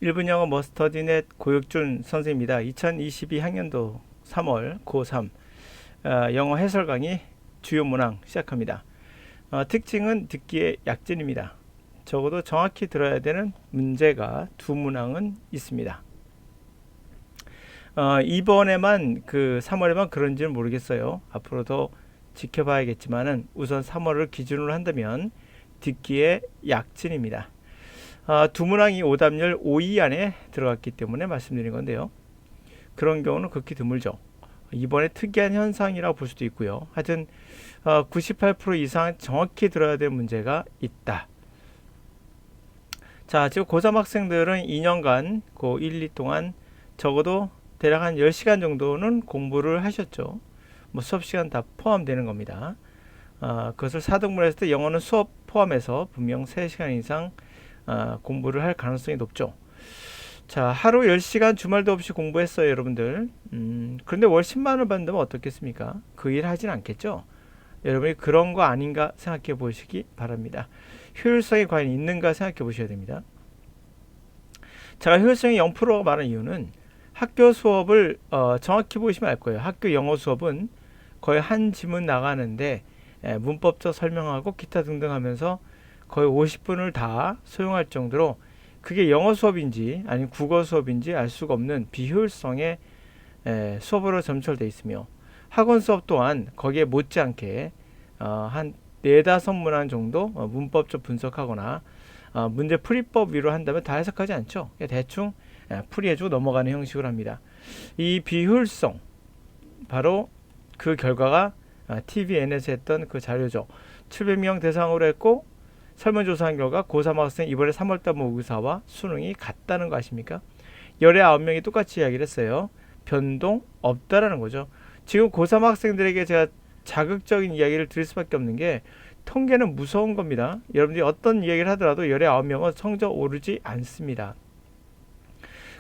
1분 영어 머스터디넷 고혁준 선생입니다. 2022 학년도 3월 고3 영어 해설 강의 주요 문항 시작합니다. 특징은 듣기의 약진입니다. 적어도 정확히 들어야 되는 문제가 두 문항은 있습니다. 이번에만 3월에만 그런지는 모르겠어요. 앞으로 더 지켜봐야겠지만은 우선 3월을 기준으로 한다면 듣기의 약진입니다. 두 문항이 오답률 5위 안에 들어갔기 때문에 말씀드린 건데요. 그런 경우는 극히 드물죠. 이번에 특이한 현상이라고 볼 수도 있고요. 하여튼 98% 이상 정확히 들어야 될 문제가 있다. 자, 지금 고3 학생들은 2년간 고 1, 2 동안 적어도 대략 한 10시간 정도는 공부를 하셨죠. 뭐 수업 시간 다 포함되는 겁니다. 그것을 4등분을 했을 때 영어는 수업 포함해서 분명 3시간 이상 공부를 할 가능성이 높죠. 자, 하루 10시간 주말도 없이 공부했어요, 여러분들. 그런데 월 10만원 받는다면 어떻겠습니까? 그 일 하진 않겠죠? 여러분이 그런 거 아닌가 생각해 보시기 바랍니다. 효율성이 과연 있는가 생각해 보셔야 됩니다. 제가 효율성이 0%가 말한 이유는 학교 수업을 정확히 보시면 알 거예요. 학교 영어 수업은 거의 한 지문 나가는데 문법적 설명하고 기타 등등 하면서 거의 50분을 다 소용할 정도로 그게 영어 수업인지 아니면 국어 수업인지 알 수가 없는 비효율성의 수업으로 점철되어 있으며 학원 수업 또한 거기에 못지않게 한 4-5문항 정도 문법적 분석하거나 문제 풀이법 위로 한다면 다 해석하지 않죠. 대충 풀이해주고 넘어가는 형식으로 합니다. 이 비효율성, 바로 그 결과가 TVN에서 했던 그 자료죠. 700명 대상으로 했고 설문조사한 결과 고3 학생 이번에 3월달 모의고사와 수능이 같다는 거 아십니까? 열의 9명이 똑같이 이야기를 했어요. 변동 없다라는 거죠. 지금 고3 학생들에게 제가 자극적인 이야기를 드릴 수밖에 없는 게 통계는 무서운 겁니다. 여러분들이 어떤 이야기를 하더라도 열의 9명은 성적 오르지 않습니다.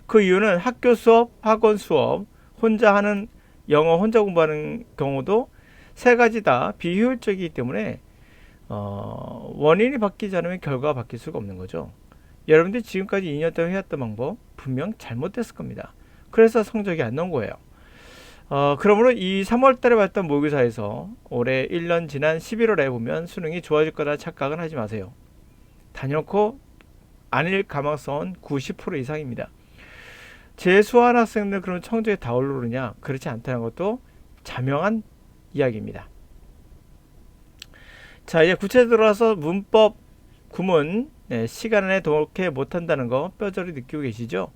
그 이유는 학교 수업, 학원 수업, 혼자 하는 영어 혼자 공부하는 경우도 세 가지 다 비효율적이기 때문에 원인이 바뀌지 않으면 결과가 바뀔 수가 없는 거죠. 여러분들이 지금까지 2년 동안 해왔던 방법 분명 잘못됐을 겁니다. 그래서 성적이 안 나온 거예요. 그러므로 이 3월 달에 봤던 모의고사에서 올해 1년 지난 11월에 보면 수능이 좋아질 거라 착각은 하지 마세요. 단연코 아닐 가능성은 90% 이상입니다. 재수한 학생들 그러면 성적이 다 오르느냐? 그렇지 않다는 것도 자명한 이야기입니다. 자, 이제 구체적으로 들어와서 문법 구문 시간 안에 독해 못한다는 거 뼈저리 느끼고 계시죠?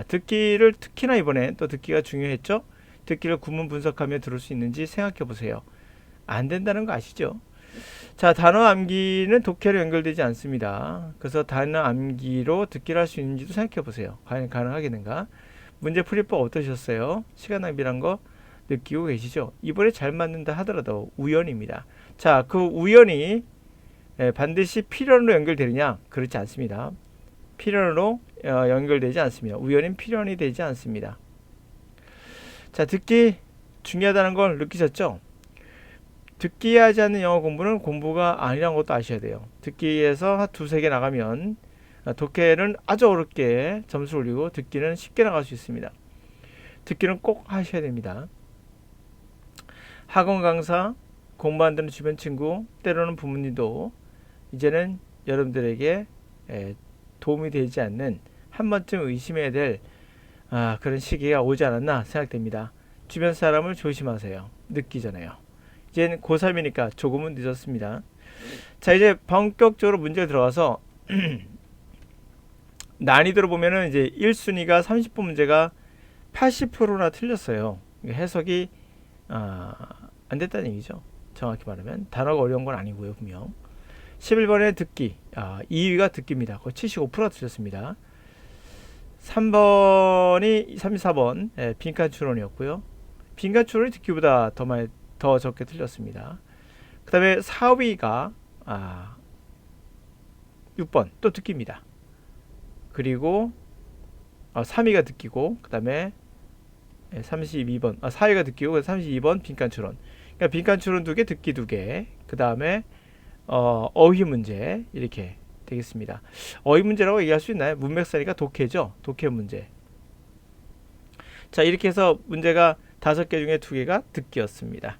듣기를 특히나 이번에 또 듣기가 중요했죠? 듣기를 구문 분석하며 들을 수 있는지 생각해 보세요. 안 된다는 거 아시죠? 자, 단어 암기는 독해로 연결되지 않습니다. 그래서 단어 암기로 듣기를 할 수 있는지도 생각해 보세요. 과연 가능하겠는가? 문제 풀이법 어떠셨어요? 시간 낭비란 거 느끼고 계시죠? 이번에 잘 맞는다 하더라도 우연입니다. 자, 그 우연이 반드시 필연으로 연결되느냐? 그렇지 않습니다. 필연으로 연결되지 않습니다. 우연인 필연이 되지 않습니다. 자, 듣기 중요하다는 걸 느끼셨죠? 듣기 하지 않는 영어 공부는 공부가 아니라는 것도 아셔야 돼요. 듣기에서 한 2-3개 나가면 독해는 아주 어렵게 점수 올리고 듣기는 쉽게 나갈 수 있습니다. 듣기는 꼭 하셔야 됩니다. 학원 강사, 공부 안 되는 주변 친구, 때로는 부모님도 이제는 여러분들에게 도움이 되지 않는 한 번쯤 의심해야 될 그런 시기가 오지 않았나 생각됩니다. 주변 사람을 조심하세요. 늦기 전에요. 이제는 고3이니까 조금은 늦었습니다. 자, 이제 본격적으로 문제에 들어가서 난이도로 보면은 이제 1순위가 30분 문제가 80%나 틀렸어요. 해석이 안 됐다는 얘기죠. 정확히 말하면 단어가 어려운 건 아니고요, 분명. 11번에 듣기, 2위가 듣기입니다. 거의 75%가 틀렸습니다. 3번이 34번 빈칸 추론이었고요. 빈칸 추론이 듣기보다 더 적게 틀렸습니다. 그 다음에 4위가 6번 또 듣기입니다. 그리고 3위가 듣기고 그 다음에 32번 4위가 듣기고 32번 빈칸 추론. 그러니까 빈칸 추론 2개 듣기 2개 그 다음에 어휘 문제 이렇게 되겠습니다. 어휘 문제라고 얘기할 수 있나요? 문맥살이가 독해죠. 독해 문제. 자, 이렇게 해서 문제가 5개 중에 2개가 듣기였습니다.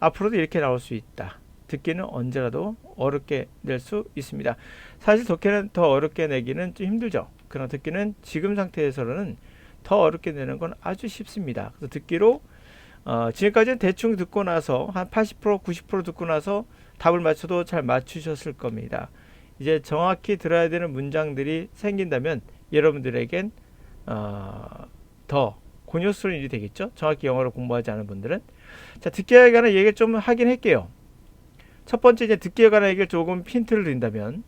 앞으로도 이렇게 나올 수 있다. 듣기는 언제라도 어렵게 낼 수 있습니다. 사실 독해는 더 어렵게 내기는 좀 힘들죠. 그러나 듣기는 지금 상태에서는 더 어렵게 내는 건 아주 쉽습니다. 그래서 듣기로 지금까지는 대충 듣고 나서 한 80% 90% 듣고 나서 답을 맞춰도 잘 맞추셨을 겁니다. 이제 정확히 들어야 되는 문장들이 생긴다면 여러분들에겐 더 곤욕스러운 일이 되겠죠. 정확히 영어를 공부하지 않은 분들은. 자, 듣기에 관한 얘기를 좀 하긴 할게요. 첫 번째, 이제 듣기에 관한 얘기를 조금 힌트를 드린다면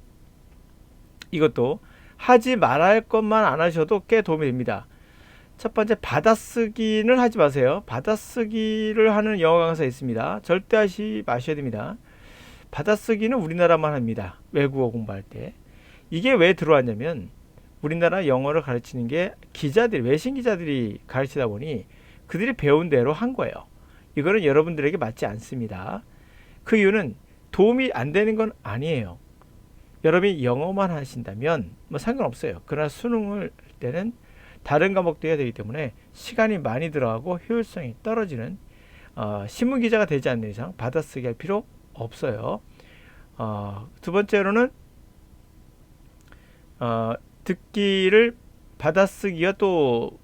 이것도 하지 말아야 할 것만 안 하셔도 꽤 도움이 됩니다. 첫 번째, 받아쓰기는 하지 마세요. 받아쓰기를 하는 영어 강사 있습니다. 절대 하지 마셔야 됩니다. 받아쓰기는 우리나라만 합니다. 외국어 공부할 때. 이게 왜 들어왔냐면 우리나라 영어를 가르치는 게 기자들, 외신 기자들이 가르치다 보니 그들이 배운 대로 한 거예요. 이거는 여러분들에게 맞지 않습니다. 그 이유는 도움이 안 되는 건 아니에요. 여러분이 영어만 하신다면 뭐 상관없어요. 그러나 수능을 할 때는 다른 과목도 해야 되기 때문에 시간이 많이 들어가고 효율성이 떨어지는 신문 기자가 되지 않는 이상 받아쓰기 할 필요 없어요. 두 번째로는 듣기를 받아쓰기가 또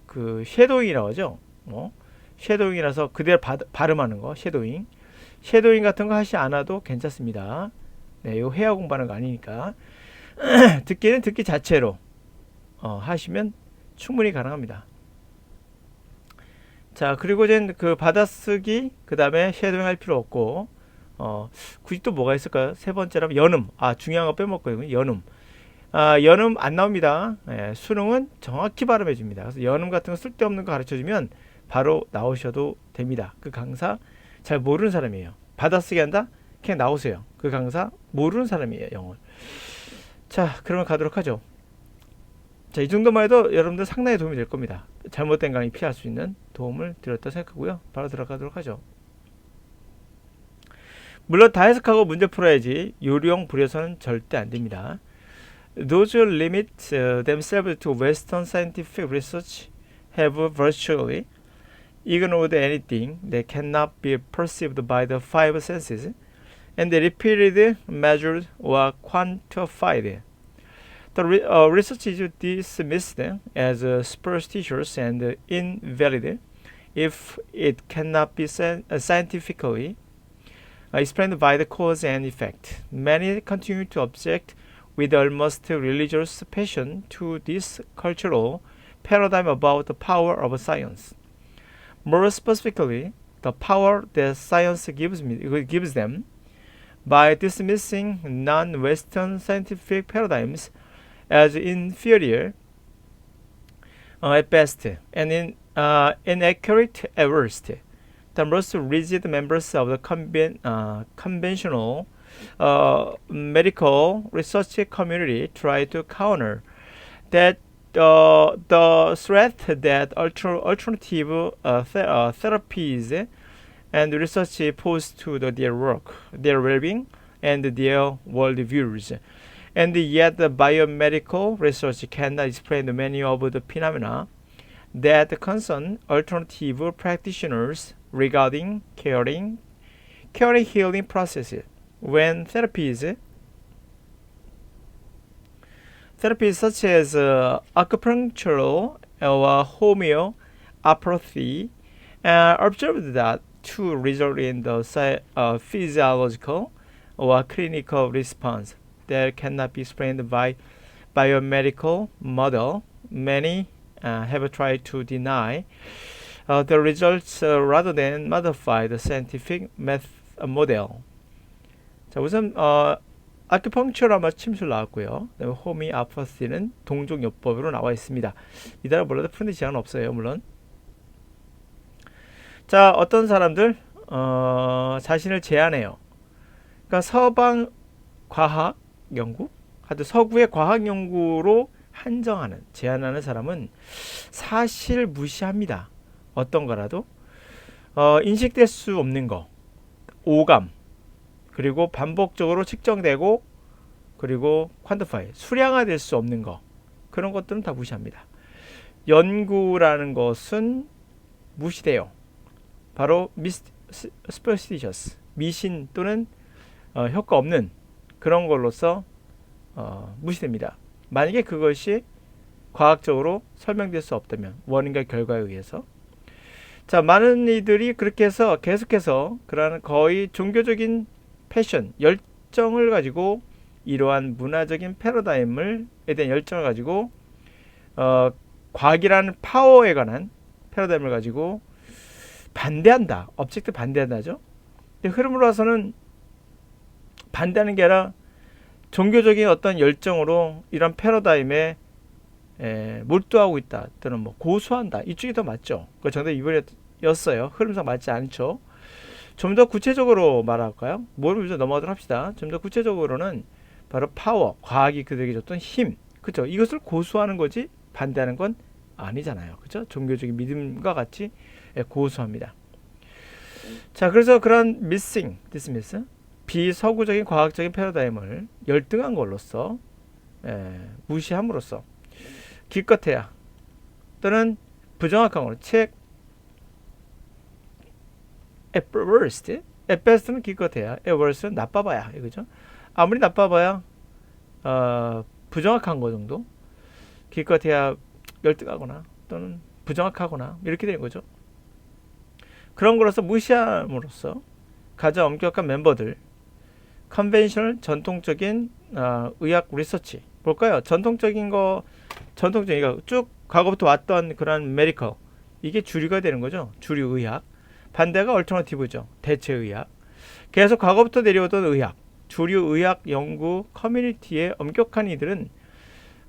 그 쉐도잉이라고 하죠. 쉐도잉이라서 그대로 발음하는 거, 쉐도잉. 쉐도잉 같은 거 하지 않아도 괜찮습니다. 네, 이거 회화 공부하는 거 아니니까. 듣기는 듣기 자체로 하시면 충분히 가능합니다. 자, 그리고 이제 그 받아쓰기, 그 다음에 쉐도잉 할 필요 없고, 굳이 또 뭐가 있을까요? 세 번째라면 연음. 중요한 거 빼먹고요. 연음. 연음 안 나옵니다. 수능은 정확히 발음해 줍니다. 그래서 연음 같은 거 쓸데없는 거 가르쳐 주면 바로 나오셔도 됩니다. 그 강사 잘 모르는 사람이에요. 받아쓰기 한다? 그냥 나오세요. 그 강사 모르는 사람이에요. 영어. 자, 그러면 가도록 하죠. 자, 이 정도만 해도 여러분들 상당히 도움이 될 겁니다. 잘못된 강의 피할 수 있는 도움을 드렸다 생각하고요. 바로 들어가도록 하죠. 물론 다 해석하고 문제 풀어야지 요령 부려서는 절대 안 됩니다. Those who limit themselves to Western scientific research have virtually ignored anything that cannot be perceived by the five senses and repeated, measured, or quantified. The research is dismissed as superstitious and invalid if it cannot be scientifically explained by the cause and effect. Many continue to object with almost religious passion to this cultural paradigm about the power of science. More specifically, the power that science gives them by dismissing non-Western scientific paradigms as inferior at best and inaccurate at worst. The most rigid members of the conventional medical research community try to counter that the threat that alternative therapies and research pose to their work, their well-being, and their worldviews. And yet the biomedical research cannot explain many of the phenomena that concern alternative practitioners regarding caring healing processes. When therapies such as acupuncture or homeopathy observed that to result in the physiological or clinical response that cannot be explained by biomedical model, many have tried to deny the results rather than modify the scientific model. 자, 우선 아큐펑처로 아마 침술 나왔고요. 그다음에 호미아파시는 동종요법으로 나와 있습니다. 이 단어 몰라도 푸는 지장은 없어요, 물론. 자, 어떤 사람들 자신을 제한해요. 그러니까 서방 과학 연구, 하여튼 서구의 과학 연구로 한정하는, 제한하는 사람은 사실 무시합니다. 어떤 거라도 인식될 수 없는 거, 오감, 그리고 반복적으로 측정되고 그리고 quantify, 수량화될 수 없는 거, 그런 것들은 다 무시합니다. 연구라는 것은 무시돼요. 바로 superstitious, 미신 또는 효과 없는 그런 걸로서 무시됩니다. 만약에 그것이 과학적으로 설명될 수 없다면, 원인과 결과에 의해서. 자, 많은 이들이 그렇게 해서 계속해서 그러한 거의 종교적인 패션, 열정을 가지고 이러한 문화적인 패러다임에 대한 열정을 가지고 과학이라는 파워에 관한 패러다임을 가지고 반대한다. object 반대한다죠. 흐름으로 와서는 반대하는 게 아니라 종교적인 어떤 열정으로 이런 패러다임에 몰두하고 있다 또는 뭐 고수한다, 이쪽이 더 맞죠. 그 정답 2번이었어요. 흐름상 맞지 않죠. 좀 더 구체적으로 말할까요? 뭘 먼저 넘어가도록 합시다. 좀 더 구체적으로는 바로 파워, 과학이 그들에게 줬던 힘, 그렇죠? 이것을 고수하는 거지 반대하는 건 아니잖아요. 그렇죠? 종교적인 믿음과 같이 고수합니다. 자, 그래서 그런 missing, dismiss, 비서구적인 과학적인 패러다임을 열등한 걸로써 무시함으로써 기껏해야 또는 부정확한 걸로 check at worst, at best는 기껏해야, at worst는 나빠봐야, 이거죠. 아무리 나빠봐야 부정확한 거 정도, 기껏해야 열등하거나 또는 부정확하거나 이렇게 되는 거죠. 그런 거로서 무시함으로써 가장 엄격한 멤버들, 컨벤셔널 전통적인 의학 리서치 볼까요? 전통적인 거 쭉 과거부터 왔던 그런 메디컬, 이게 주류가 되는 거죠. 주류 의학. 반대가 얼터너티브죠. 대체 의학. 계속 과거부터 내려오던 의학, 주류 의학 연구 커뮤니티의 엄격한 이들은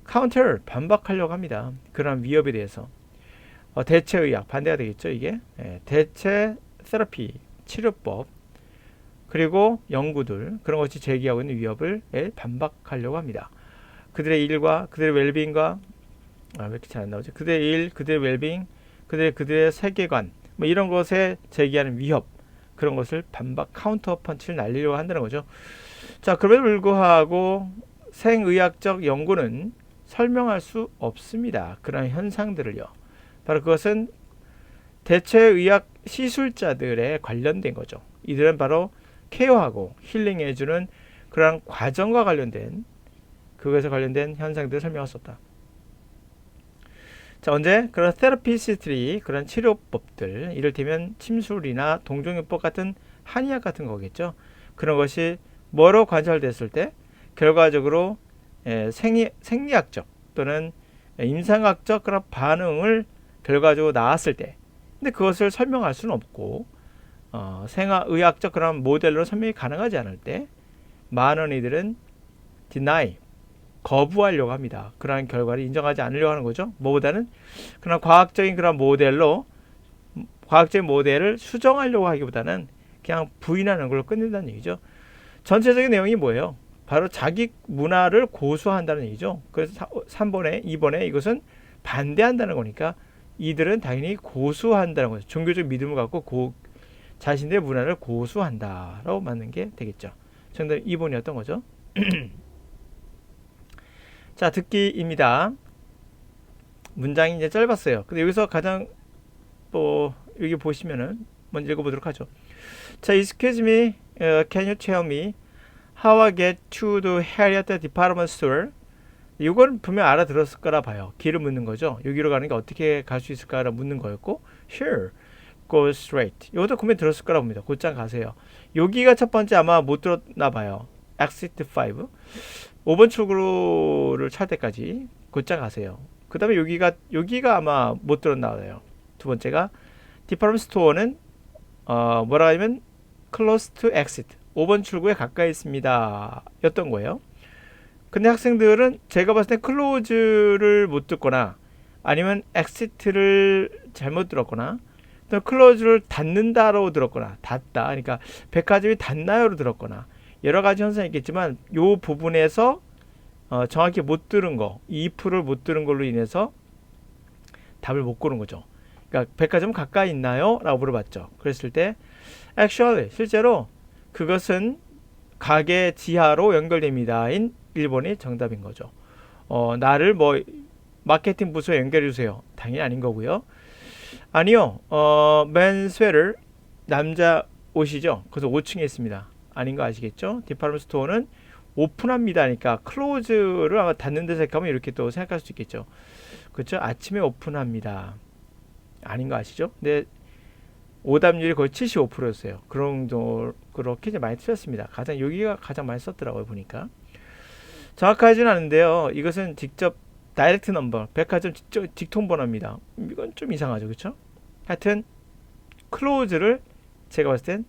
카운터, 반박하려고 합니다. 그런 위협에 대해서. 대체 의학, 반대가 되겠죠, 이게. 대체 테라피, 치료법, 그리고 연구들, 그런 것이 제기하고 있는 위협을 반박하려고 합니다. 그들의 일과 그들의 웰빙과 왜 이렇게 잘 안 나오죠? 그들의 일, 그들의 웰빙, 그들의 세계관, 뭐 이런 것에 제기하는 위협, 그런 것을 반박, 카운터 펀치를 날리려고 한다는 거죠. 자, 그럼에도 불구하고 생의학적 연구는 설명할 수 없습니다. 그런 현상들을요. 바로 그것은 대체의학 시술자들에 관련된 거죠. 이들은 바로 케어하고 힐링해주는 그런 과정과 관련된, 그것에 관련된 현상들을 설명할 수 없다. 자, 언제 그런 테라피스트리, 그런 치료법들, 이를테면 침술이나 동종요법 같은 한의학 같은 거겠죠. 그런 것이 뭐로 관찰됐을 때 결과적으로 생리학적 또는 임상학적 그런 반응을 결과적으로 나왔을 때, 근데 그것을 설명할 수는 없고 생화의학적 그런 모델로 설명이 가능하지 않을 때 많은 이들은 deny, 거부하려고 합니다. 그러한 결과를 인정하지 않으려고 하는 거죠. 뭐보다는 그런 과학적인 그런 모델로, 과학적인 모델을 수정하려고 하기보다는 그냥 부인하는 걸로 끝낸다는 얘기죠. 전체적인 내용이 뭐예요? 바로 자기 문화를 고수한다는 얘기죠. 그래서 3번에 2번에 이것은 반대한다는 거니까 이들은 당연히 고수한다는 거죠. 종교적 믿음을 갖고 자신들의 문화를 고수한다라고 맞는 게 되겠죠. 정답 2번이었던 거죠. 자, 듣기입니다. 문장이 이제 짧았어요. 근데 여기서 가장 여기 보시면은 먼저 읽어보도록 하죠. 자, excuse me, can you tell me how I get to the Harriet department store? 이건 분명 알아들었을 거라 봐요. 길을 묻는 거죠. 여기로 가는 게 어떻게 갈 수 있을까라 묻는 거였고, sure, go straight. 이것도 분명 들었을 거라 봅니다. 곧장 가세요. 여기가 첫 번째 아마 못 들었나 봐요. exit 5. 5번 출구를 찰 때까지 곧장 가세요. 그 다음에 여기가 아마 못 들었나 봐요. 두 번째가 department store는 뭐라 하면 close to exit. 5번 출구에 가까이 있습니다. 였던 거예요. 근데 학생들은 제가 봤을 때 close를 못 듣거나 아니면 exit를 잘못 들었거나 또 close를 닫는다로 들었거나 닫다, 그러니까 백화점이 닫나요로 들었거나 여러 가지 현상이 있겠지만 이 부분에서 정확히 못 들은 거, if를 못 들은 걸로 인해서 답을 못 고른 거죠. 그러니까 백화점 가까이 있나요? 라고 물어봤죠. 그랬을 때 actually, 실제로 그것은 가게 지하로 연결됩니다. 인 1번이 정답인 거죠. 나를 뭐 마케팅 부서에 연결해 주세요. 당연히 아닌 거고요. 아니요. 맨스웨터 남자 옷이죠. 그래서 5층에 있습니다. 아닌 거 아시겠죠? 디파트먼트 스토어는 오픈합니다니까 클로즈를 아마 닫는 데서 가면 이렇게 또 생각할 수 있겠죠. 그렇죠? 아침에 오픈합니다. 아닌 거 아시죠? 근데 오답률이 거의 75%였어요. 그런 정도 그렇게 이제 많이 틀렸습니다. 가장 여기가 가장 많이 썼더라고요 보니까. 정확하지는 않은데요. 이것은 직접 다이렉트 넘버, 백화점 직통 번호입니다. 이건 좀 이상하죠, 그렇죠? 하여튼 클로즈를 제가 봤을 땐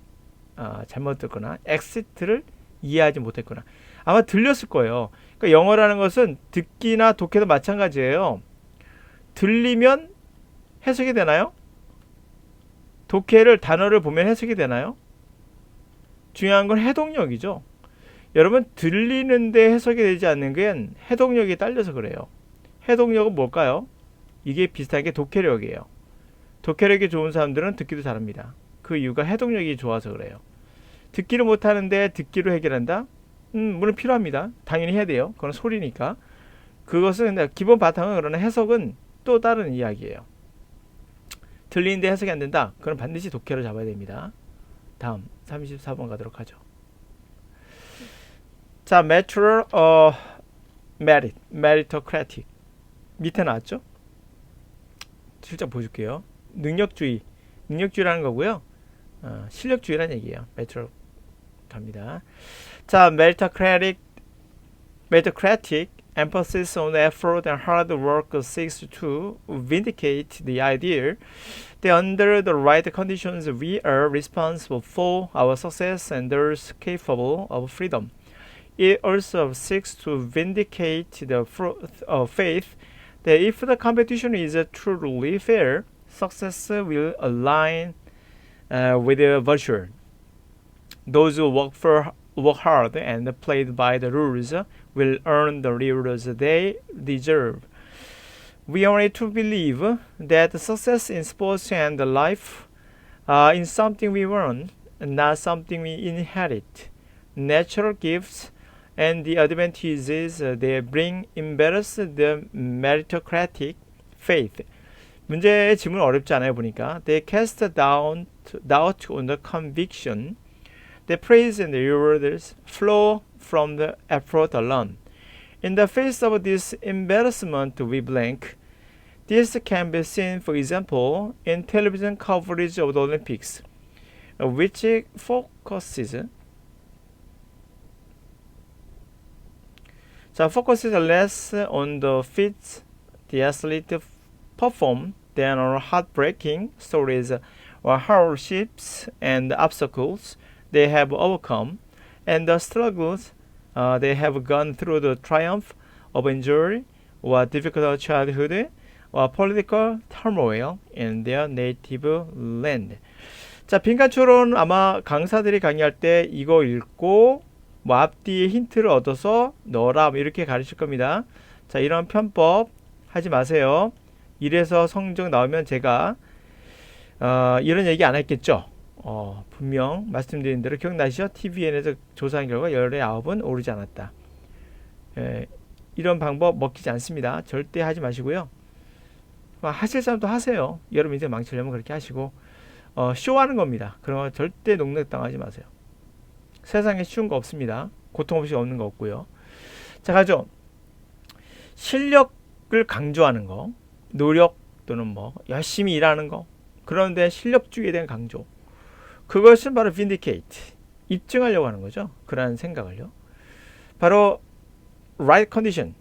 잘못 듣거나 엑시트를 이해하지 못했거나 아마 들렸을 거예요. 그러니까 영어라는 것은 듣기나 독해도 마찬가지예요. 들리면 해석이 되나요? 독해를 단어를 보면 해석이 되나요? 중요한 건 해독력이죠. 여러분 들리는데 해석이 되지 않는 건 해독력이 딸려서 그래요. 해독력은 뭘까요? 이게 비슷한 게 독해력이에요. 독해력이 좋은 사람들은 듣기도 잘합니다. 그 이유가 해독력이 좋아서 그래요. 듣기를 못하는데 듣기로 해결한다? 물론 필요합니다. 당연히 해야 돼요. 그건 소리니까. 그것은 기본 바탕은 그러나 해석은 또 다른 이야기예요. 들리는데 해석이 안 된다? 그럼 반드시 독해를 잡아야 됩니다. 다음 34번 가도록 하죠. 자, Natural Merit, Meritocratic 밑에 나왔죠? 실제 보여줄게요. 능력주의라는 거고요. 실력주의라는 얘기예요. Meritocratic 갑니다. 자, Meritocratic emphasis on effort and hard work seeks to vindicate the idea that under the right conditions we are responsible for our success and thus capable of freedom. It also seeks to vindicate the faith that if the competition is truly fair, success will align with virtue. Those who work hard and play by the rules will earn the rewards they deserve. We are to believe that success in sports and life is something we earn, not something we inherit. Natural gifts and the advantages they bring embarrass the meritocratic faith. 문제의 질문 어렵지 않아요 보니까. They cast doubt on the conviction. The praise and the rewards flow from the effort alone. In the face of this embarrassment, we blank. This can be seen, for example, in television coverage of the Olympics, which focuses less on the feats the athlete perform than on heartbreaking stories or hardships and obstacles they have overcome, and the struggles they have gone through, the triumph of injury or difficult childhood or political turmoil in their native land. 자, 빈칸초론 아마 강사들이 강의할 때 이거 읽고 뭐 앞뒤에 힌트를 얻어서 넣어라 이렇게 가르칠 겁니다. 자, 이런 편법 하지 마세요. 이래서 성적 나오면 제가 이런 얘기 안 했겠죠. 분명 말씀드린 대로 기억나시죠? TVN에서 조사한 결과 10의 9은 오르지 않았다. 이런 방법 먹히지 않습니다. 절대 하지 마시고요. 하실 사람도 하세요. 여러분 인생 망치려면 그렇게 하시고 쇼하는 겁니다. 그런 거 절대 농락당하지 마세요. 세상에 쉬운 거 없습니다. 고통 없이 없는 거 없고요. 자, 가죠. 실력을 강조하는 거, 노력 또는 뭐 열심히 일하는 거, 그런데 실력주의에 대한 강조, 그것은 바로 vindicate, 입증하려고 하는 거죠. 그러한 생각을요. 바로 right condition,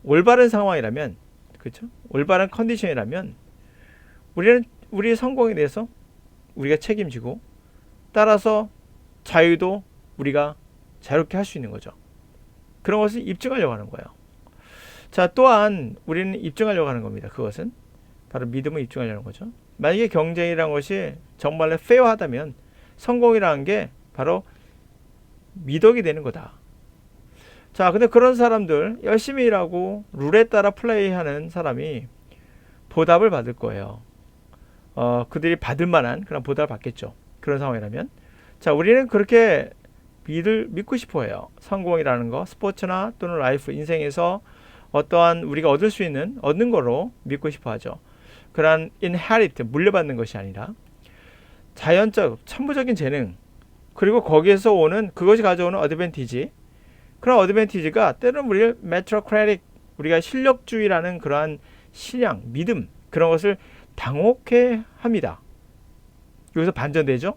올바른 상황이라면, 그렇죠? 올바른 컨디션이라면 우리는 우리의 성공에 대해서 우리가 책임지고, 따라서 자유도 우리가 자유롭게 할 수 있는 거죠. 그런 것을 입증하려고 하는 거예요. 자, 또한 우리는 입증하려고 하는 겁니다. 그것은 바로 믿음을 입증하려는 거죠. 만약에 경쟁이라는 것이 정말로 페어하다면 성공이라는 게 바로 미덕이 되는 거다. 자, 근데 그런 사람들, 열심히 일하고 룰에 따라 플레이하는 사람이 보답을 받을 거예요. 그들이 받을 만한 그런 보답을 받겠죠. 그런 상황이라면. 자, 우리는 그렇게 믿고 싶어 해요. 성공이라는 거, 스포츠나 또는 라이프, 인생에서 어떠한 우리가 얻는 거로 믿고 싶어 하죠. 그러한 inherit, 물려받는 것이 아니라 자연적, 천부적인 재능, 그리고 거기에서 오는, 그것이 가져오는 어드밴티지, 그런 어드밴티지가 때로는 우리를 meritocratic, 우리가 실력주의라는 그러한 신앙, 믿음, 그런 것을 당혹해 합니다. 여기서 반전되죠?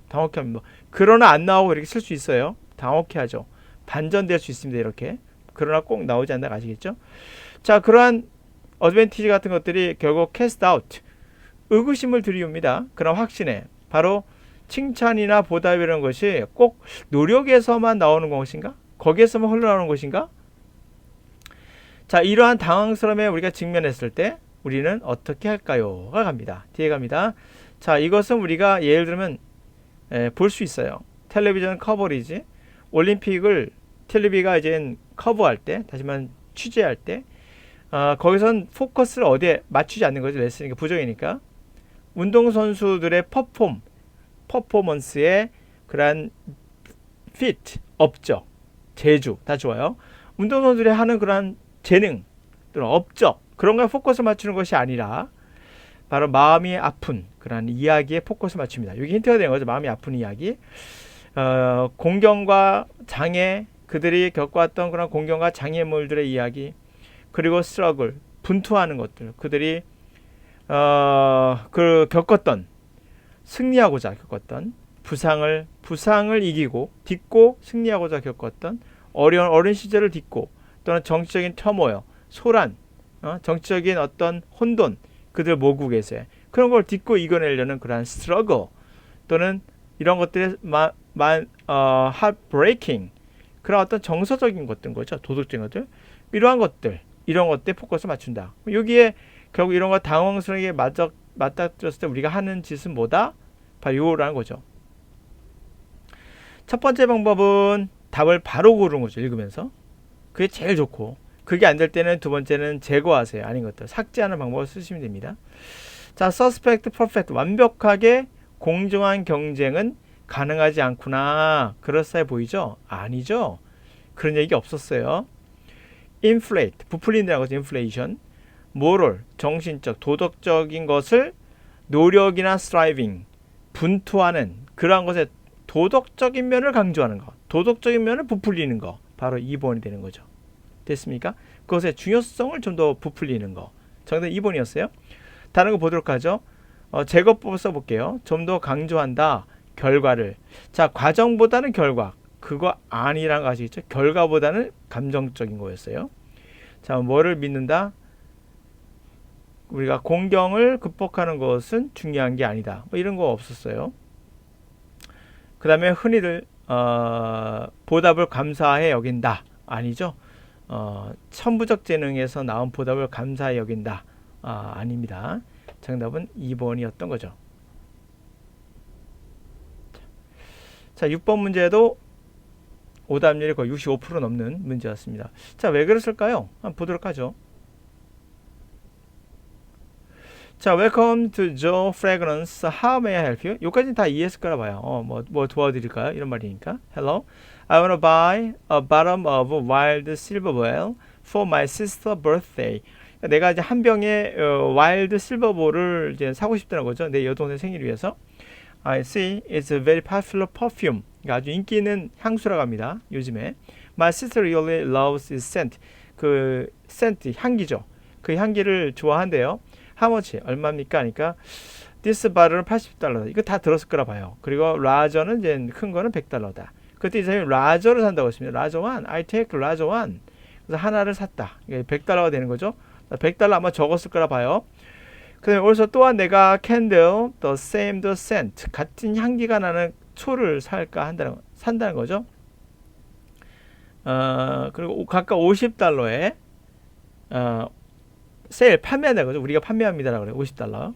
당혹해 합니다. 그러나 안 나오고 이렇게 쓸 수 있어요. 당혹해 하죠. 반전될 수 있습니다. 이렇게. 그러나 꼭 나오지 않나 아시겠죠? 자, 그러한 어드밴티지 같은 것들이 결국 cast out, 의구심을 들이웁니다. 그런 확신에. 바로 칭찬이나 보답이라는 것이 꼭 노력에서만 나오는 것인가? 거기에서만 흘러나오는 것인가? 자, 이러한 당황스러움에 우리가 직면했을 때 우리는 어떻게 할까요? 가 갑니다. 뒤에 갑니다. 자, 이것은 우리가 예를 들면 볼 수 있어요. 텔레비전 커버리지, 올림픽을 텔레비가 이제 커버할 때, 다시 말하면 취재할 때, 거기선 포커스를 어디에 맞추지 않는 거죠. 레슨이니까 부정이니까. 운동선수들의 퍼포먼스에 그러한 fit, 업적, 재주 다 좋아요. 운동선수들이 하는 그러한 재능 또는 업적, 그런 거에 포커스 맞추는 것이 아니라 바로 마음이 아픈 그러한 이야기에 포커스 맞춥니다. 여기 힌트가 되는 거죠. 마음이 아픈 이야기. 공경과 장애, 그들이 겪어왔던 그런 공경과 장애물들의 이야기, 그리고 스트러글, 분투하는 것들, 그들이 겪었던, 승리하고자 겪었던 부상을 이기고 딛고 승리하고자 겪었던 어린 시절을 딛고, 또는 정치적인 터모일, 소란, 정치적인 어떤 혼돈, 그들 모국에서의 그런 걸 딛고 이겨내려는 그러한 스트러글, 또는 이런 것들의 heartbreaking, 그런 어떤 정서적인 것들, 거죠. 도덕적인 것들, 이러한 것들, 이런 것들에 포커스 맞춘다. 여기에 결국 이런 거 당황스럽게 맞닥뜨렸을 때 우리가 하는 짓은 뭐다? 바로 요거라는 거죠. 첫 번째 방법은 답을 바로 고르는 거죠. 읽으면서. 그게 제일 좋고, 그게 안 될 때는 두 번째는 제거하세요. 아닌 것들. 삭제하는 방법을 쓰시면 됩니다. 자, suspect, perfect. 완벽하게 공정한 경쟁은 가능하지 않구나. 그럴싸해 보이죠? 아니죠. 그런 얘기 없었어요. inflate, 부풀린다는 거죠. inflation. moral, 정신적, 도덕적인 것을 노력이나 striving, 분투하는 그러한 것에 도덕적인 면을 강조하는 것, 도덕적인 면을 부풀리는 것, 바로 2번이 되는 거죠. 됐습니까? 그것의 중요성을 좀 더 부풀리는 거. 정답 2번이었어요. 다른 거 보도록 하죠. 제거법을 써볼게요. 좀 더 강조한다. 결과를. 자, 과정보다는 결과. 그거 아니란 거 아시겠죠? 결과보다는 감정적인 거였어요. 자, 뭐를 믿는다? 우리가 공경을 극복하는 것은 중요한 게 아니다. 뭐 이런 거 없었어요. 그 다음에 흔히들 보답을 감사해 여긴다. 아니죠. 천부적 재능에서 나온 보답을 감사해 여긴다. 아닙니다. 정답은 2번이었던 거죠. 자, 6번 문제도 오답률이 거의 65% 넘는 문제였습니다. 자, 왜 그랬을까요? 한번 보도록 하죠. 자, welcome to Joe Fragrance. How may I help you? 여기까지는 다 이해했을 거라 봐요. 뭐 도와드릴까요? 이런 말이니까. Hello. I want to buy a bottle of wild silver whale for my sister's birthday. 내가 이제 한 병의 와일드 실버볼을 이제 사고 싶다는 거죠. 내 여동생 생일을 위해서. I see it's a very popular perfume. 그러니까 아주 인기 있는 향수라고 합니다. 요즘에. My sister really loves its scent. 그 scent, 향기죠. 그 향기를 좋아한대요. How much? 얼마입니까? 하니까 this bottle은 $80. 이거 다 들었을 거라 봐요. 그리고 라저는 이제 큰 거는 $100다. 그때 이 사람이 라저를 산다고 했습니다. 라저 1. I take 라저 1. 그래서 하나를 샀다. $100가 되는 거죠. $100 아마 적었을 거라 봐요. 그 다음에 also 또한 내가 candle, the same, the scent. 같은 향기가 나는 초를 산다는 거죠. 그리고 각각 $50에 세일, 판매한다는 거죠. 우리가 판매합니다라고 그래요. $50. 그러니까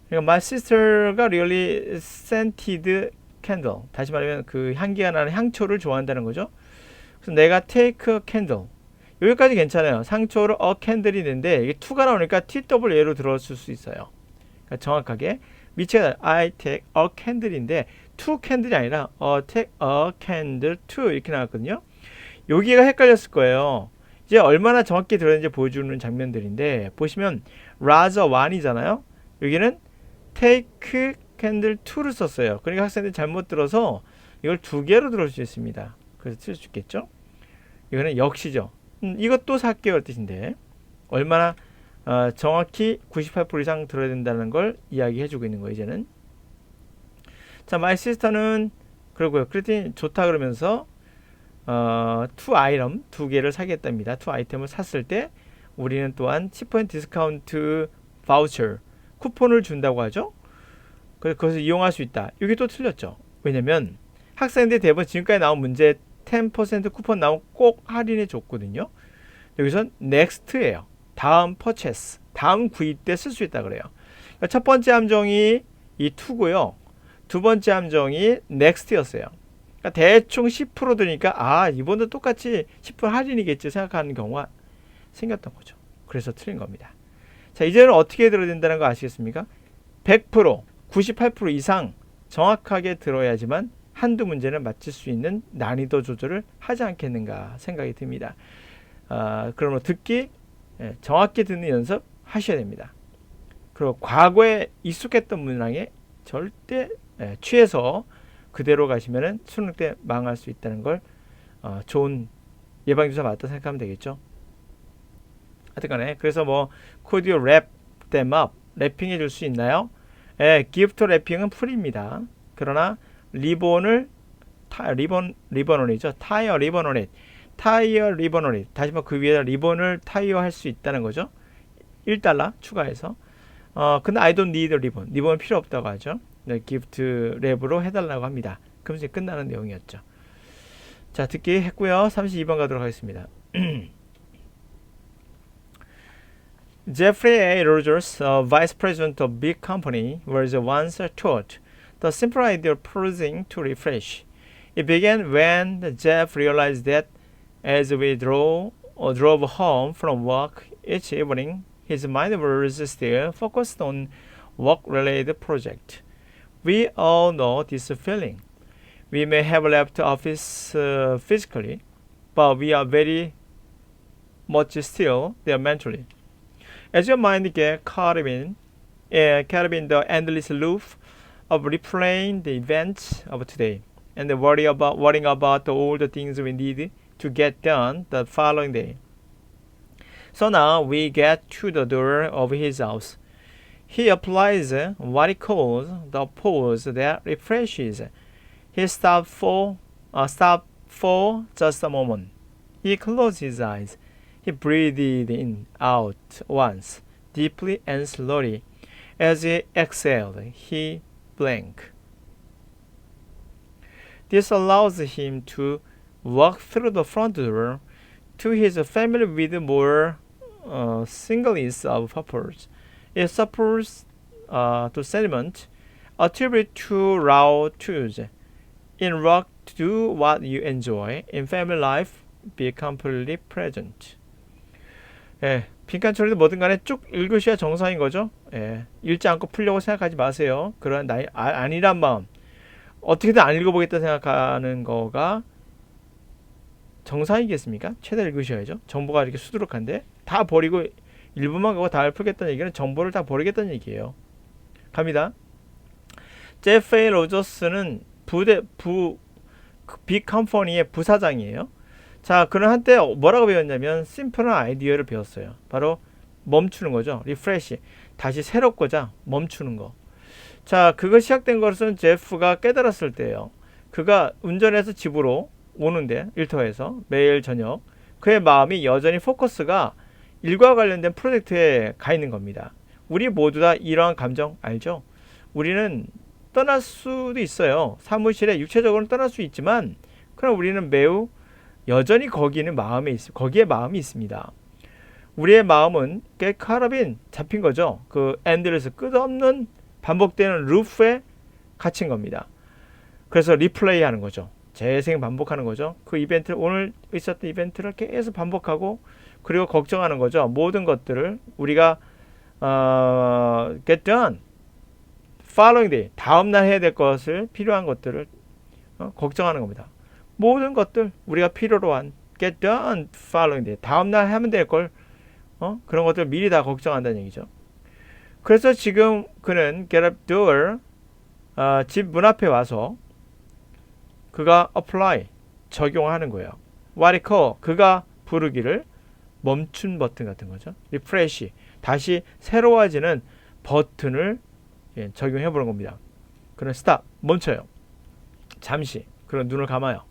my sister가 really scented candle. 다시 말하면 그 향기가 나는 향초를 좋아한다는 거죠. 그래서 내가 take a candle. 여기까지 괜찮아요. 상초를 a candle이 있는데 이게 to가 나오니까 TWA로 들었을 수 있어요. 그러니까 정확하게 미치가 I take a candle인데 two candle이 아니라 take a candle to 이렇게 나왔거든요. 여기가 헷갈렸을 거예요. 이제 얼마나 정확히 들었는지 보여주는 장면들인데 보시면 rather one이잖아요. 여기는 take candle to를 썼어요. 그러니까 학생들이 잘못 들어서 이걸 두 개로 들을 수 있습니다. 그래서 틀릴 수 있겠죠. 이거는 역시죠. 이것도 4개월 뜻인데 얼마나 정확히 98% 이상 들어야 된다는 걸 이야기해주고 있는 거예요. 이제는. 자, my sister는 그러고요. 그랬더니 좋다 그러면서 two item 두 개를 사겠답니다. two 아이템을 샀을 때 우리는 또한 10% 디스카운트 바우처 쿠폰을 준다고 하죠. 그래서 그것을 이용할 수 있다. 이게 또 틀렸죠. 왜냐면 학생들이 대부분 지금까지 나온 문제 10% 쿠폰 나오면 꼭 할인해 줬거든요. 여기선 next예요. 다음 purchase, 다음 구입 때 쓸 수 있다 그래요. 그러니까 첫 번째 함정이 이 to고요. 두 번째 함정이 next였어요. 그러니까 대충 10% 드니까 이번도 똑같이 10% 할인이겠지 생각하는 경우가 생겼던 거죠. 그래서 틀린 겁니다. 자, 이제는 어떻게 들어야 된다는 거 아시겠습니까? 100%, 98% 이상 정확하게 들어야지만 한두 문제는 맞출 수 있는 난이도 조절을 하지 않겠는가 생각이 듭니다. 그러므로 듣기, 정확히 듣는 연습 하셔야 됩니다. 그리고 과거에 익숙했던 문항에 절대 취해서 그대로 가시면은 수능 때 망할 수 있다는 걸 좋은 예방주사 맞다 생각하면 되겠죠. 하여튼간에 그래서 뭐 could you wrap them up 랩핑해 줄 수 있나요? 기프트 랩핑은 풀입니다. 그러나 리본을 리본온이죠. 타이어 리본온잇 타이어 리본온잇 다시 뭐 그 위에다 리본을 타이어 할 수 있다는 거죠. $1 추가해서 근데 I don't need 리본 리본은 필요 없다고 하죠. 네, 기프트 랩으로 해달라고 합니다. 그럼 이제 끝나는 내용이었죠. 자, 듣기 했고요. 32번 가도록 하겠습니다. Jeffrey A. Rogers, vice president of big company, was once taught the simple idea of pausing to refresh. It began when Jeff realized that as we drove home from work each evening, his mind was still focused on work-related projects. We all know this feeling. We may have left office physically, but we are very much still there mentally. As your mind gets caught up in the endless loop of replaying the events of today and worrying about all the things we need to get done the following day. So now we get to the door of his house. He applies what he calls the pause that refreshes. He stops for just a moment. He closed his eyes. He breathed in, out once, deeply and slowly. As he exhaled, he blinked. This allows him to walk through the front door to his family with more singleness of purpose. It supports to sentiment, attribute to raw truths. In work, do what you enjoy. In family life, be completely present. 빈칸 처리도 뭐든 간에 쭉 읽으셔야 정상인 거죠. 읽지 않고 풀려고 생각하지 마세요. 그런 아니란 마음. 어떻게든 안 읽어보겠다 생각하는 거가 정상이겠습니까? 최대한 읽으셔야죠. 정보가 이렇게 수두룩한데 다 버리고 일부만 가고 다 풀겠다는 얘기는 정보를 다 버리겠다는 얘기예요. 갑니다. 제프 로저스는 빅 컴퍼니의 부사장이에요. 자, 그는 한때 뭐라고 배웠냐면 심플한 아이디어를 배웠어요. 바로 멈추는 거죠. 리프레시. 다시 새롭고자 멈추는 거. 자, 그거 시작된 것은 제프가 깨달았을 때예요. 그가 운전해서 집으로 오는데 일터에서 매일 저녁 그의 마음이 여전히 포커스가 일과 관련된 프로젝트에 가 있는 겁니다. 우리 모두 다 이러한 감정 알죠? 우리는 떠날 수도 있어요. 사무실에 육체적으로는 떠날 수 있지만 그럼 우리는 매우 여전히 거기에 마음이 있습니다. 우리의 마음은 카라빈 잡힌 거죠. 그 엔드레스 끝없는 반복되는 루프에 갇힌 겁니다. 그래서 리플레이 하는 거죠. 재생 반복하는 거죠. 그 이벤트를 오늘 있었던 이벤트를 계속 반복하고 그리고 걱정하는 거죠. 모든 것들을 우리가 get done, following day, 다음날 해야 될 것을 필요한 것들을 걱정하는 겁니다. 모든 것들 우리가 필요로 한 get done following day, 다음날 하면 될 걸 그런 것들 미리 다 걱정한다는 얘기죠. 그래서 지금 그는 get up door, 집 문 앞에 와서 그가 apply, 적용하는 거예요. what he call, 그가 부르기를 멈춘 버튼 같은 거죠. refresh, 다시 새로워지는 버튼을 적용해 보는 겁니다. 그는 stop, 멈춰요. 잠시, 그런 눈을 감아요.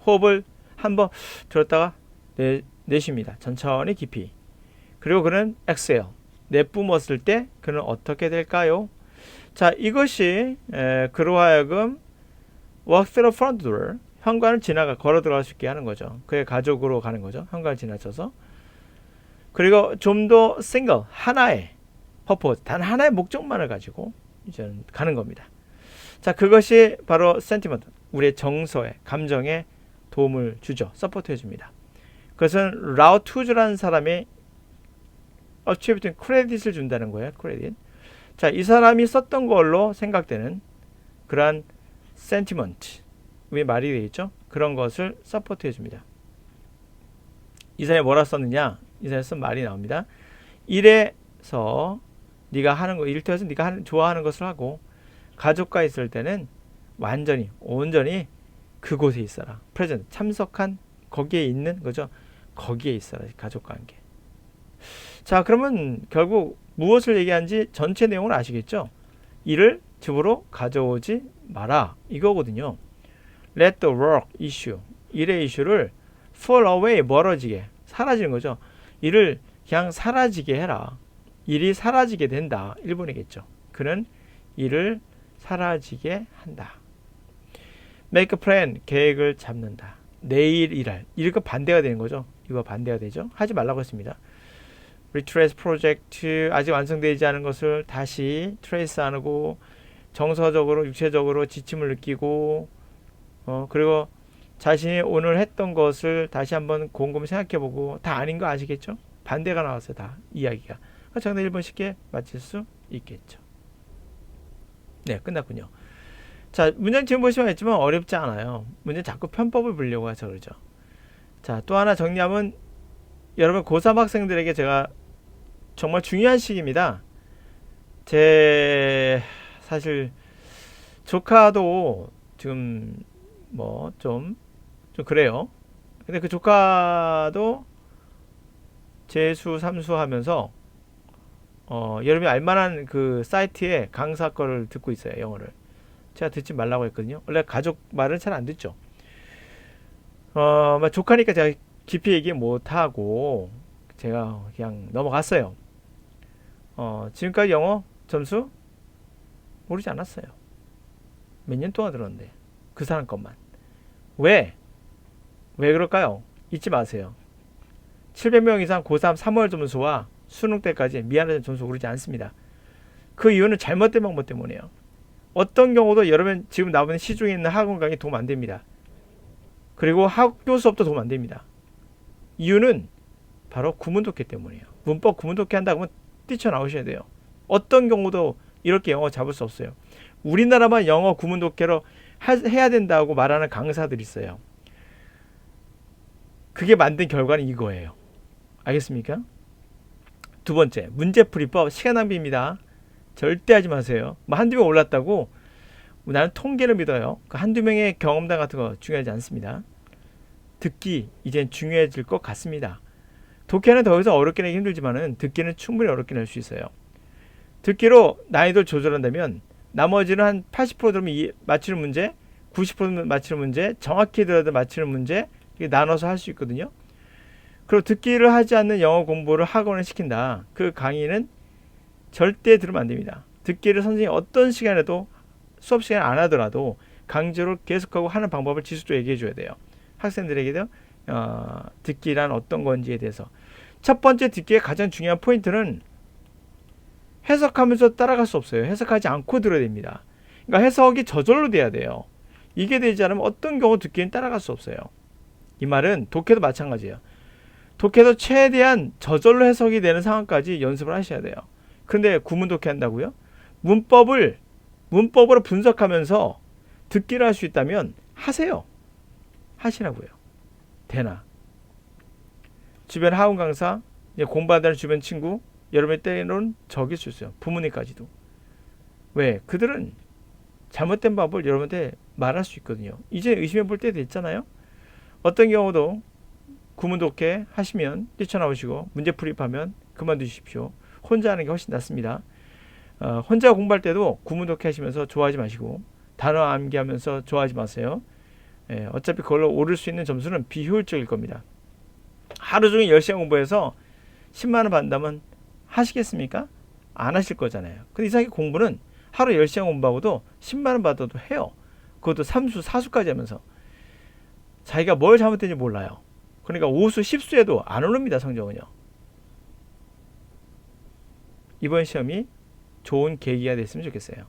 호흡을 한번 들었다가 내쉽니다. 천천히 깊이. 그리고 그는 exhale, 내뿜었을 때 그는 어떻게 될까요? 자, 이것이 그로 하여금 walk through the front door, 현관을 걸어 들어갈 수 있게 하는 거죠. 그의 가족으로 가는 거죠. 현관을 지나쳐서. 그리고 좀 더 single, 하나의 purpose, 단 하나의 목적만을 가지고 이제 가는 겁니다. 자, 그것이 바로 sentiment, 우리의 정서에, 감정에 도움을 주죠. 서포트 해줍니다. 그것은 라오 투즈라는 사람이 어치비튼 크레딧을 준다는 거예요. 크레딧. 자, 이 사람이 썼던 걸로 생각되는 그러한 sentiment, 왜 말이 되겠죠? 그런 것을 서포트 해줍니다. 이 사람이 뭐라 썼느냐? 이 사람이 쓴 말이 나옵니다. 일에서 네가 하는 거, 일터에서 네가 좋아하는 것을 하고 가족과 있을 때는 완전히 온전히 그곳에 있어라. 프레젠트, 참석한 거기에 있는 거죠. 거기에 있어라. 가족과 함께. 자, 그러면 결국 무엇을 얘기하는지 전체 내용을 아시겠죠? 일을 집으로 가져오지 마라. 이거거든요. Let the work issue, 일의 이슈를 fall away, 멀어지게, 사라지는 거죠. 일을 그냥 사라지게 해라. 일이 사라지게 된다. 일본이겠죠. 그는 일을 사라지게 한다. Make a plan, 계획을 잡는다. 내일 일할, 일과 반대가 되는 거죠. 이거 반대가 되죠. 하지 말라고 했습니다. Retrace 프로젝트, 아직 완성되지 않은 것을 다시 트레이스하고 정서적으로, 육체적으로 지침을 느끼고 그리고 자신이 오늘 했던 것을 다시 한번 곰곰이 생각해보고 다 아닌 거 아시겠죠? 반대가 나왔어요. 다 이야기가. 정답 1번 쉽게 맞힐 수 있겠죠. 네, 끝났군요. 자, 문장 지금 보시면 알지만 어렵지 않아요. 문제 자꾸 편법을 부르려고 해서 그러죠. 자, 또 하나 정리하면 여러분 고3 학생들에게 제가 정말 중요한 시기입니다. 제 사실 조카도 지금 뭐 좀 그래요. 근데 그 조카도 재수, 삼수 하면서 여러분이 알만한 그 사이트에 강사 거를 듣고 있어요. 영어를. 제가 듣지 말라고 했거든요. 원래 가족 말은 잘 안 듣죠. 조카니까 제가 깊이 얘기 못하고 제가 그냥 넘어갔어요. 지금까지 영어 점수 오르지 않았어요. 몇 년 동안 들었는데 그 사람 것만. 왜 그럴까요? 잊지 마세요. 700명 이상 고3 3월 점수와 수능 때까지 미안하지만 점수 오르지 않습니다. 그 이유는 잘못된 방법 때문이에요. 어떤 경우도 여러분 지금 나오는 시중에 있는 학원 강의 도움 안 됩니다. 그리고 학교 수업도 도움 안 됩니다. 이유는 바로 구문독해 때문이에요. 문법 구문독해 한다고 하면 뛰쳐나오셔야 돼요. 어떤 경우도 이렇게 영어 잡을 수 없어요. 우리나라만 영어 구문독해로 해야 된다고 말하는 강사들이 있어요. 그게 만든 결과는 이거예요. 알겠습니까? 두 번째, 문제풀이법 시간 낭비입니다. 절대 하지 마세요. 뭐 한두 명 올랐다고 나는 통계를 믿어요. 그 한두 명의 경험담 같은 거 중요하지 않습니다. 듣기 이젠 중요해질 것 같습니다. 독해는 더 이상 어렵게 내기 힘들지만은 듣기는 충분히 어렵게 낼 수 있어요. 듣기로 난이도를 조절한다면 나머지는 한 80% 들으면 맞추는 문제, 90% 맞추는 문제, 정확히 들어도 맞추는 문제 이렇게 나눠서 할 수 있거든요. 그리고 듣기를 하지 않는 영어 공부를 학원에 시킨다. 그 강의는 절대 들으면 안 됩니다. 듣기를 선생님이 어떤 시간에도 수업 시간 안 하더라도 강제로 계속하고 하는 방법을 지수도 얘기해 줘야 돼요. 학생들에게도 듣기란 어떤 건지에 대해서. 첫 번째 듣기의 가장 중요한 포인트는 해석하면서 따라갈 수 없어요. 해석하지 않고 들어야 됩니다. 그러니까 해석이 저절로 돼야 돼요. 이게 되지 않으면 어떤 경우 듣기는 따라갈 수 없어요. 이 말은 독해도 마찬가지예요. 독해도 최대한 저절로 해석이 되는 상황까지 연습을 하셔야 돼요. 그런데 구문 독해 한다고요? 문법을 문법으로 분석하면서 듣기를 할 수 있다면 하세요. 하시라고요. 되나. 주변 하원 강사, 공부하다는 주변 친구, 여러분의 때로는 적일 수 있어요. 부모님까지도. 왜? 그들은 잘못된 방법을 여러분한테 말할 수 있거든요. 이제 의심해 볼 때 됐잖아요. 어떤 경우도 구문 독해 하시면 뛰쳐나오시고 문제풀이하면 그만두십시오. 혼자 하는 게 훨씬 낫습니다. 혼자 공부할 때도 구문 독해 하시면서 좋아하지 마시고 단어 암기하면서 좋아하지 마세요. 어차피 그걸로 오를 수 있는 점수는 비효율적일 겁니다. 하루 종일 10시간 공부해서 10만 원 받는다면 하시겠습니까? 안 하실 거잖아요. 근데 이상하게 공부는 하루 10시간 공부하고도 10만 원 받아도 해요. 그것도 3수, 4수까지 하면서. 자기가 뭘 잘못했는지 몰라요. 그러니까 5수, 10수에도 안 오릅니다. 성적은요. 이번 시험이 좋은 계기가 됐으면 좋겠어요.